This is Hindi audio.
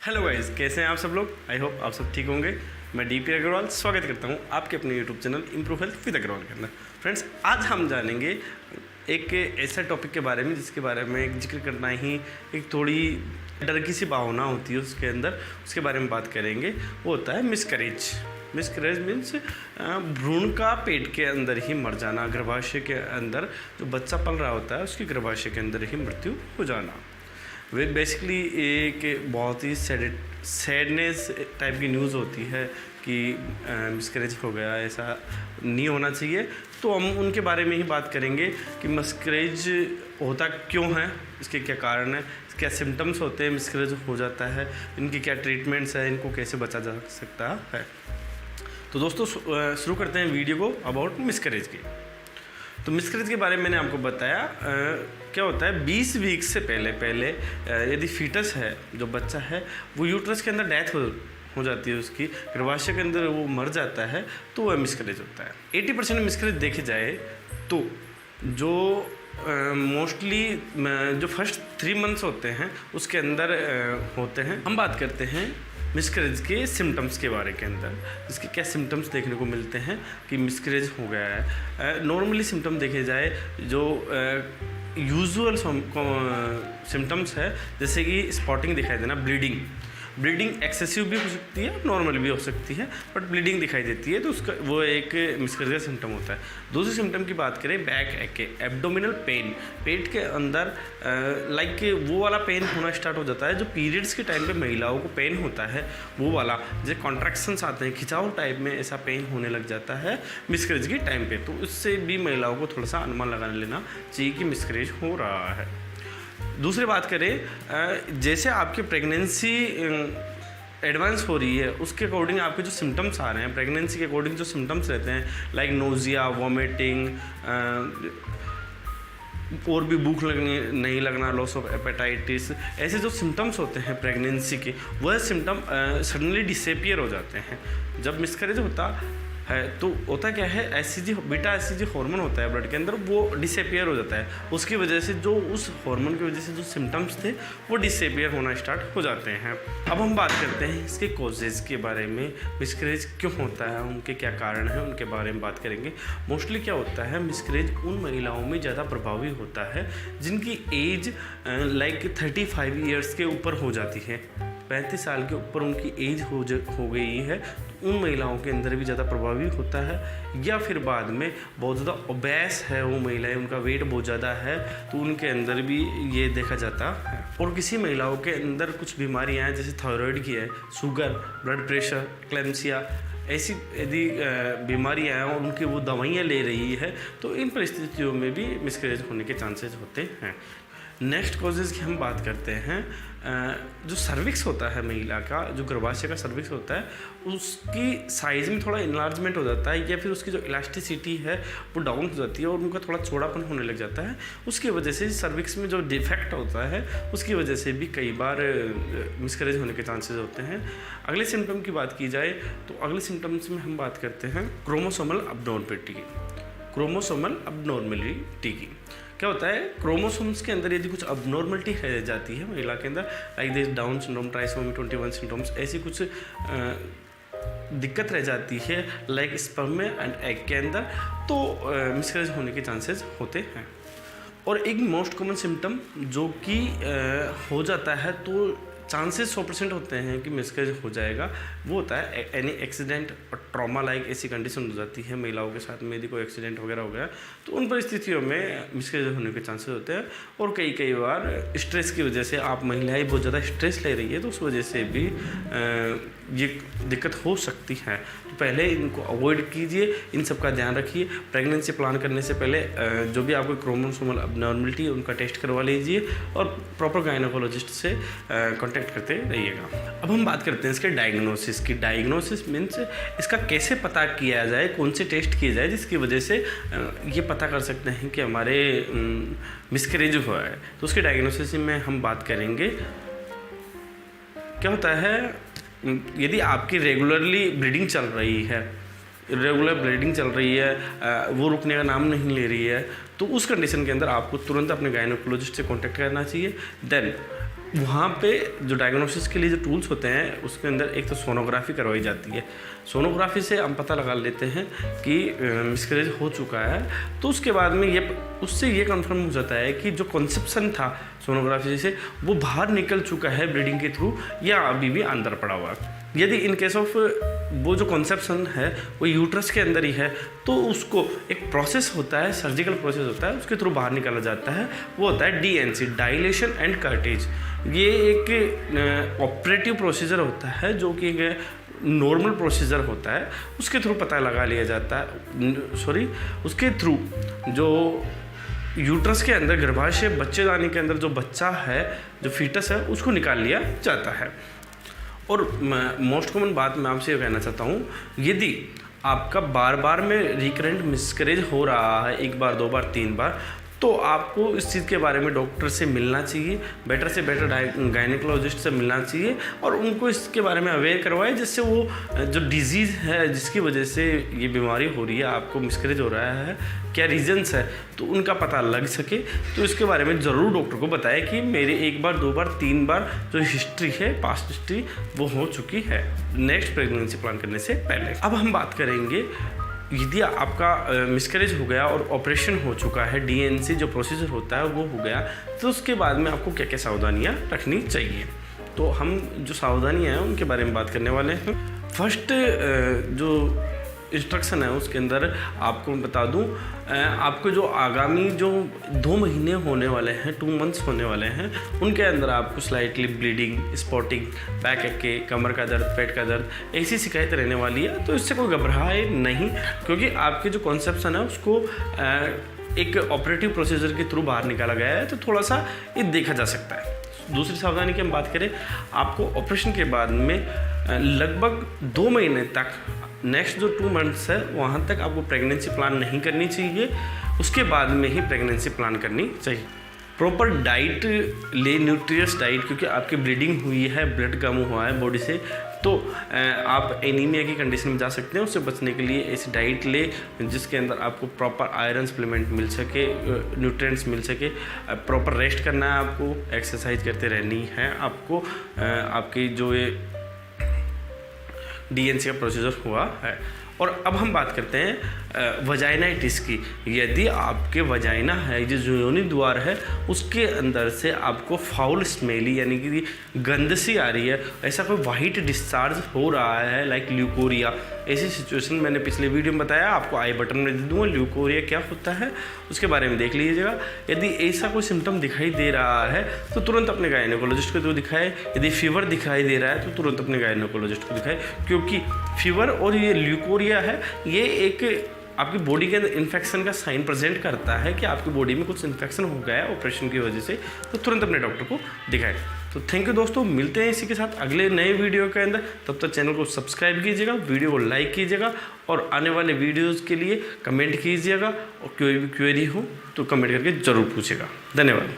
हेलो गाइस, कैसे हैं आप सब लोग। आई होप आप सब ठीक होंगे। मैं डीपी अग्रवाल स्वागत करता हूं आपके अपने YouTube channel improve health with Agarwal के अंदर। फ्रेंड्स, आज हम जानेंगे एक ऐसा टॉपिक के बारे में जिसके बारे में जिक्र करना ही एक थोड़ी डर की सी भावना होती है उसके अंदर। उसके बारे में बात करेंगे। वो होता है मिसकैरेज। मिसकैरेज मीन्स भ्रूण का पेट के अंदर ही मर जाना, गर्भाशय के अंदर जो बच्चा पल रहा होता है उसकी गर्भाशय के अंदर ही मृत्यु हो जाना। वे बेसिकली एक बहुत ही सैडनेस टाइप की न्यूज़ होती है कि मिसकैरेज हो गया, ऐसा नहीं होना चाहिए। तो हम उनके बारे में ही बात करेंगे कि मिसकैरेज होता क्यों है, इसके क्या कारण है, क्या सिम्टम्स होते हैं मिसकैरेज हो जाता है, इनकी क्या ट्रीटमेंट्स है, इनको कैसे बचा जा सकता है। तो दोस्तों शुरू करते हैं वीडियो को अबाउट मिसकैरेज की। तो मिसकैरेज के बारे में मैंने आपको बताया क्या होता है। 20 वीक से पहले यदि फीटस है, जो बच्चा है, वो यूट्रस के अंदर डेथ हो जाती है, उसकी गर्भाशय के अंदर वो मर जाता है, तो वह मिसकैरेज होता है। 80% मिसकैरेज देखे जाए तो जो मोस्टली जो फर्स्ट 3 मंथ्स होते हैं उसके अंदर होते हैं। हम बात करते हैं मिसकैरेज के सिम्टम्स के बारे के अंदर, इसके क्या सिम्टम्स देखने को मिलते हैं कि मिसकैरेज हो गया है। नॉर्मली सिम्टम देखे जाए जो यूजुअल सिम्टम्स है, जैसे कि स्पॉटिंग दिखाई देना, ब्लीडिंग एक्सेसिव भी हो सकती है, नॉर्मल भी हो सकती है, बट ब्लीडिंग दिखाई देती है तो उसका वो एक मिसकैरेज का सिम्टम होता है। दूसरे सिम्टम की बात करें, बैक एक एब्डोमिनल पेन, पेट के अंदर लाइक वो वाला पेन होना स्टार्ट हो जाता है जो पीरियड्स के टाइम पे महिलाओं को पेन होता है, वो वाला जैसे कॉन्ट्रैक्शंस आते हैं, खिंचाव टाइप में ऐसा पेन होने लग जाता है मिसकैरेज के टाइम पे। तो उससे भी महिलाओं को थोड़ा सा अनुमान लगा लेना चाहिए कि मिसकैरेज हो रहा है। दूसरी बात करें, जैसे आपकी प्रेगनेंसी एडवांस हो रही है उसके अकॉर्डिंग आपके जो सिम्टम्स आ रहे हैं, प्रेगनेंसी के अकॉर्डिंग जो सिम्टम्स रहते हैं लाइक नोजिया, वॉमिटिंग, और भी भूख नहीं लगना, लॉस ऑफ एपेटाइटिस, ऐसे जो सिम्टम्स होते हैं प्रेगनेंसी के, वह सिम्टम सडनली डिसअपीयर हो जाते हैं। जब मिसकैरेज होता है तो होता क्या है, एससीजी बीटा एससीजी हार्मोन होता है ब्लड के अंदर, वो डिसअपीयर हो जाता है। उसकी वजह से जो उस हार्मोन की वजह से जो सिम्टम्स थे वो डिसअपीयर होना स्टार्ट हो जाते हैं। अब हम बात करते हैं इसके कॉजेज़ के बारे में, मिसकैरेज क्यों होता है, उनके क्या कारण हैं, उनके बारे में बात करेंगे। मोस्टली क्या होता है, मिसकैरेज उन महिलाओं में ज़्यादा प्रभावी होता है जिनकी एज लाइक 35 ईयर्स के ऊपर हो जाती है, 35 साल के ऊपर उनकी एज हो गई है, तो उन महिलाओं के अंदर भी ज़्यादा प्रभावी होता है। या फिर बाद में बहुत ज़्यादा ओबेस है वो महिलाएं, उनका वेट बहुत ज़्यादा है, तो उनके अंदर भी ये देखा जाता है। और किसी महिलाओं के अंदर कुछ बीमारियां हैं, जैसे थायराइड की है, शुगर, ब्लड प्रेशर, क्लेम्सिया, ऐसी यदि बीमारियां हैं और उनकी वो दवाइयाँ ले रही है, तो इन परिस्थितियों में भी मिसकैरेज होने के चांसेस होते हैं। नेक्स्ट कॉजेज़ की हम बात करते हैं, जो सर्विक्स होता है महिला का, जो गर्भाशय का सर्विक्स होता है, उसकी साइज़ में थोड़ा इन्लार्जमेंट हो जाता है, या फिर उसकी जो इलास्टिसिटी है वो डाउन हो जाती है और उनका थोड़ा चौड़ापन होने लग जाता है। उसकी वजह से सर्विक्स में जो डिफेक्ट होता है उसकी वजह से भी कई बार मिसकैरेज होने के चांसेस होते हैं। अगले सिम्टम की बात की जाए तो अगले सिम्टम्स में हम बात करते हैं क्रोमोसोमल अबनॉर्मलिटी की। क्रोमोसोमल अबनॉर्मलिटी की क्या होता है, क्रोमोसोम्स के अंदर यदि कुछ अबनॉर्मलिटी रह जाती है महिला के अंदर, like this down syndrome, trisomy 21 syndromes, ऐसी कुछ दिक्कत रह जाती है लाइक स्पर्म एंड एग के अंदर, तो मिसकैरेज होने के चांसेस होते हैं। और एक मोस्ट कॉमन सिम्टम जो कि हो जाता है तो चांसेस 100% होते हैं कि मिसकैरेज हो जाएगा, वो होता है एनी एक्सीडेंट और ट्रॉमा लाइक ऐसी कंडीशन हो जाती है महिलाओं के साथ में, यदि कोई एक्सीडेंट वगैरह हो गया तो उन परिस्थितियों में मिसकैरेज होने के चांसेस होते हैं। और कई बार स्ट्रेस की वजह से, आप महिलाएं बहुत ज़्यादा स्ट्रेस ले रही है तो उस वजह से भी ये दिक्कत हो सकती है। तो पहले इनको अवॉइड कीजिए, इन सब का ध्यान रखिए। प्रेगनेंसी प्लान करने से पहले जो भी आपको क्रोमोसोमल अबनॉर्मलिटी है उनका टेस्ट करवा लीजिए और प्रॉपर गायनेकोलॉजिस्ट से कांटेक्ट करते रहिएगा। अब हम बात करते हैं इसके डायग्नोसिस की। डायग्नोसिस मीन्स इसका कैसे पता किया जाए, कौन से टेस्ट किए जाए जिसकी वजह से ये पता कर सकते हैं कि हमारे मिसकैरेज हुआ है। तो उसके डायग्नोसिस में हम बात करेंगे। क्या होता है, यदि आपकी रेगुलरली ब्लीडिंग चल रही है, वो रुकने का नाम नहीं ले रही है, तो उस कंडीशन के अंदर आपको तुरंत अपने गायनेकोलॉजिस्ट से कांटेक्ट करना चाहिए। देन वहाँ पे जो डायग्नोसिस के लिए जो टूल्स होते हैं उसके अंदर एक तो सोनोग्राफी करवाई जाती है। सोनोग्राफी से हम पता लगा लेते हैं कि मिसकैरेज हो चुका है, तो उसके बाद में उससे ये कंफर्म हो जाता है कि जो कंसेप्शन था सोनोग्राफी से वो बाहर निकल चुका है ब्लीडिंग के थ्रू या अभी भी अंदर पड़ा हुआ है। यदि इन केस ऑफ वो जो कंसेप्शन है वो यूट्रस के अंदर ही है तो उसको एक प्रोसेस होता है, सर्जिकल प्रोसेस होता है, उसके थ्रू बाहर निकाला जाता है। वो होता है DNC, डायलेशन एंड कर्टेज। ये एक ऑपरेटिव प्रोसीजर होता है जो कि एक नॉर्मल प्रोसीजर होता है, उसके थ्रू पता लगा लिया जाता है। उसके थ्रू जो यूट्रस के अंदर गर्भाशय बच्चेदानी के अंदर जो बच्चा है, जो फीटस है, उसको निकाल लिया जाता है। और मोस्ट कॉमन बात मैं आपसे ये कहना चाहता हूँ, यदि आपका बार बार में रिकरेंट मिसकैरेज हो रहा है, 1 बार 2 बार 3 बार, तो आपको इस चीज़ के बारे में डॉक्टर से मिलना चाहिए, बेटर से बेटर गायनेकोलॉजिस्ट से मिलना चाहिए और उनको इसके बारे में अवेयर करवाए, जिससे वो जो डिजीज़ है जिसकी वजह से ये बीमारी हो रही है, आपको मिसकैरेज हो रहा है, क्या रीजंस है, तो उनका पता लग सके। तो इसके बारे में ज़रूर डॉक्टर को बताएं कि मेरे 1 बार 2 बार 3 बार जो हिस्ट्री है, पास्ट हिस्ट्री, वो हो चुकी है नेक्स्ट प्रेगनेंसी प्लान करने से पहले। अब हम बात करेंगे यदि आपका मिसकैरेज हो गया और ऑपरेशन हो चुका है, DNC जो प्रोसीजर होता है वो हो गया, तो उसके बाद में आपको क्या क्या सावधानियां रखनी चाहिए। तो हम जो सावधानियां हैं उनके बारे में बात करने वाले हैं। फर्स्ट जो इंस्ट्रक्शन है उसके अंदर आपको बता दूं, आपको जो आगामी जो 2 महीने होने वाले हैं, 2 मंथ्स होने वाले हैं, उनके अंदर आपको स्लाइटली ब्लीडिंग, स्पॉटिंग, बैक के, कमर का दर्द, पेट का दर्द, ऐसी शिकायत रहने वाली है। तो इससे कोई घबराए नहीं, क्योंकि आपके जो कॉन्सेप्शन है उसको एक ऑपरेटिव प्रोसीजर के थ्रू बाहर निकाला गया है, तो थोड़ा सा ये देखा जा सकता है। दूसरी सावधानी की हम बात करें, आपको ऑपरेशन के बाद में लगभग 2 महीने तक, नेक्स्ट जो 2 मंथ्स है वहाँ तक आपको प्रेगनेंसी प्लान नहीं करनी चाहिए, उसके बाद में ही प्रेगनेंसी प्लान करनी चाहिए। प्रॉपर डाइट ले, न्यूट्रियस डाइट, क्योंकि आपकी ब्लीडिंग हुई है, ब्लड कम हुआ है बॉडी से, तो आप एनीमिया की कंडीशन में जा सकते हैं। उससे बचने के लिए ऐसी डाइट ले जिसके अंदर आपको प्रॉपर आयरन सप्लीमेंट मिल सके, न्यूट्रिएंट्स मिल सके। प्रॉपर रेस्ट करना है आपको, एक्सरसाइज करते रहनी है आपको। आपकी जो ये DNC का प्रोसीजर हुआ है। और अब हम बात करते हैं वजाइनाइटिस की। यदि आपके वजाइना है, जो योनि द्वार है, उसके अंदर से आपको फाउल स्मेली यानी कि गंध सी आ रही है, ऐसा कोई वाइट डिस्चार्ज हो रहा है, लाइक ल्यूकोरिया, ऐसी सिचुएशन मैंने पिछले वीडियो में बताया, आपको आई बटन में दे दूँगा, ल्यूकोरिया क्या होता है उसके बारे में देख लीजिएगा। यदि ऐसा कोई सिम्टम दिखाई दे रहा है तो तुरंत अपने गायनेकोलॉजिस्ट को दिखाएं। यदि फीवर दिखाई दे रहा है तो तुरंत अपने गायनेकोलॉजिस्ट को दिखाएं, क्योंकि फीवर और ये ल्यूकोरिया है, ये एक आपकी बॉडी के अंदर इन्फेक्शन का साइन प्रेजेंट करता है कि आपकी बॉडी में कुछ इन्फेक्शन हो गया है ऑपरेशन की वजह से, तो तुरंत अपने डॉक्टर को दिखाएं। तो थैंक यू दोस्तों, मिलते हैं इसी के साथ अगले नए वीडियो के अंदर। तब तक चैनल को सब्सक्राइब कीजिएगा, वीडियो को लाइक कीजिएगा और आने वाले वीडियोज़ के लिए कमेंट कीजिएगा, और कोई भी क्वेरी हो तो कमेंट करके ज़रूर पूछिएगा। धन्यवाद।